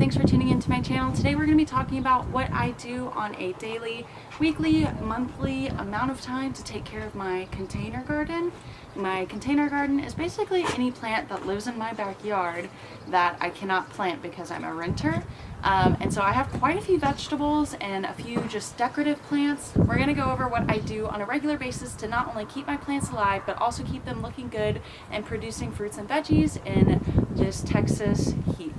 thanks for tuning into my channel. Today we're going to be talking about what I do on a daily, weekly, monthly amount of time to take care of my container garden. My container garden is basically any plant that lives in my backyard that I cannot plant because I'm a renter. And so I have quite a few vegetables and a few just decorative plants. We're going to go over what I do on a regular basis to not only keep my plants alive, but also keep them looking good and producing fruits and veggies in this Texas heat.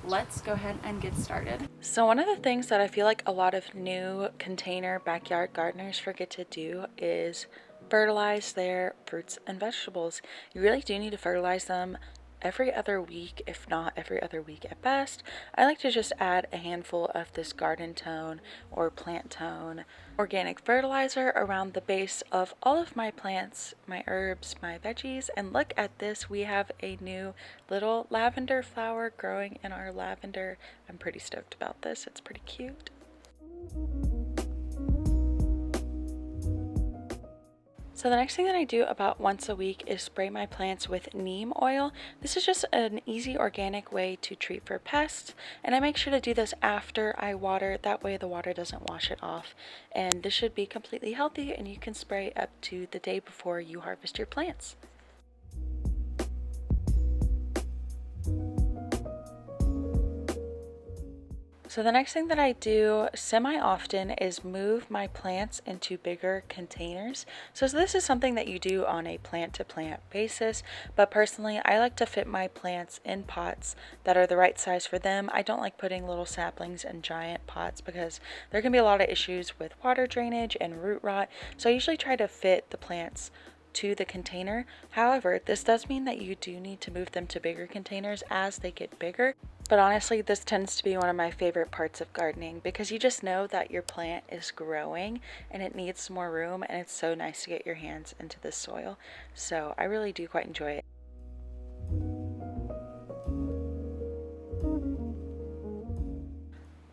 Let's go ahead and get started. So one of the things that I feel like a lot of new container backyard gardeners forget to do is fertilize their fruits and vegetables. You really do need to fertilize them every other week, if not every other week at best. I like to just add a handful of this garden tone or plant tone organic fertilizer around the base of all of my plants, my herbs, my veggies. And look at this, we have a new little lavender flower growing in our lavender. I'm pretty stoked about this. It's pretty cute. So the next thing that I do about once a week is spray my plants with neem oil. This is just an easy organic way to treat for pests, and I make sure to do this after I water. That way the water doesn't wash it off, and this should be completely healthy, and you can spray up to the day before you harvest your plants. So the next thing that I do semi-often is move my plants into bigger containers. So this is something that you do on a plant-to-plant basis, but personally I like to fit my plants in pots that are the right size for them. I don't like putting little saplings in giant pots because there can be a lot of issues with water drainage and root rot. So I usually try to fit the plants to the container. However, this does mean that you do need to move them to bigger containers as they get bigger. But honestly, this tends to be one of my favorite parts of gardening because you just know that your plant is growing and it needs more room, and it's so nice to get your hands into the soil. So I really do quite enjoy it.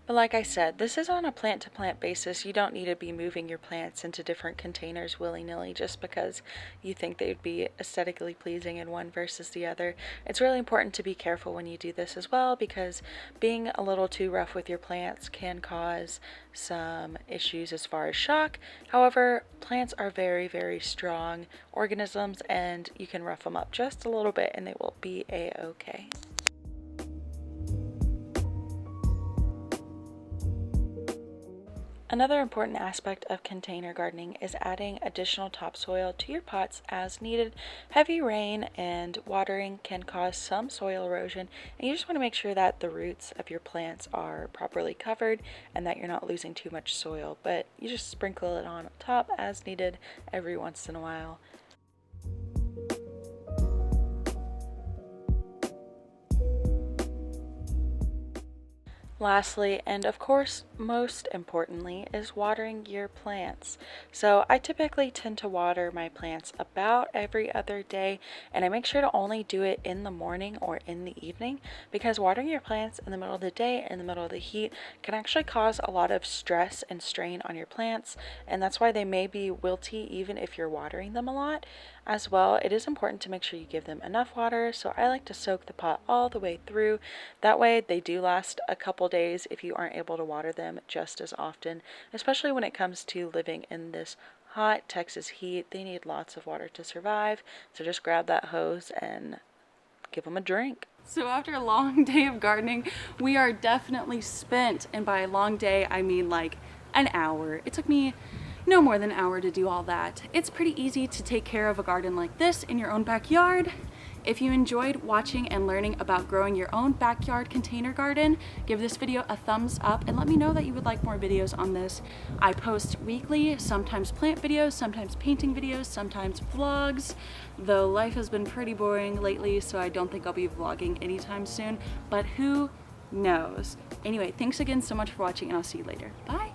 But like I said, this is on a plant-to-plant basis. You don't need to be moving your plants into different containers willy-nilly just because you think they'd be aesthetically pleasing in one versus the other. It's really important to be careful when you do this as well, because being a little too rough with your plants can cause some issues as far as shock. However, plants are very, very strong organisms, and you can rough them up just a little bit and they will be a-okay. Another important aspect of container gardening is adding additional topsoil to your pots as needed. Heavy rain and watering can cause some soil erosion, and you just want to make sure that the roots of your plants are properly covered and that you're not losing too much soil, but you just sprinkle it on top as needed every once in a while. Lastly, and of course most importantly, is watering your plants. So I typically tend to water my plants about every other day, and I make sure to only do it in the morning or in the evening, because watering your plants in the middle of the day, in the middle of the heat, can actually cause a lot of stress and strain on your plants, and that's why they may be wilty even if you're watering them a lot. As well, it is important to make sure you give them enough water, so I like to soak the pot all the way through. That way they do last a couple days if you aren't able to water them just as often, especially when it comes to living in this hot Texas heat. They need lots of water to survive, so just grab that hose and give them a drink. So after a long day of gardening, we are definitely spent, and by a long day I mean like an hour. It took me no more than an hour to do all that. It's pretty easy to take care of a garden like this in your own backyard. If you enjoyed watching and learning about growing your own backyard container garden, give this video a thumbs up and let me know that you would like more videos on this. I post weekly, sometimes plant videos, sometimes painting videos, sometimes vlogs, though life has been pretty boring lately, so I don't think I'll be vlogging anytime soon, but who knows? Anyway, thanks again so much for watching, and I'll see you later. Bye!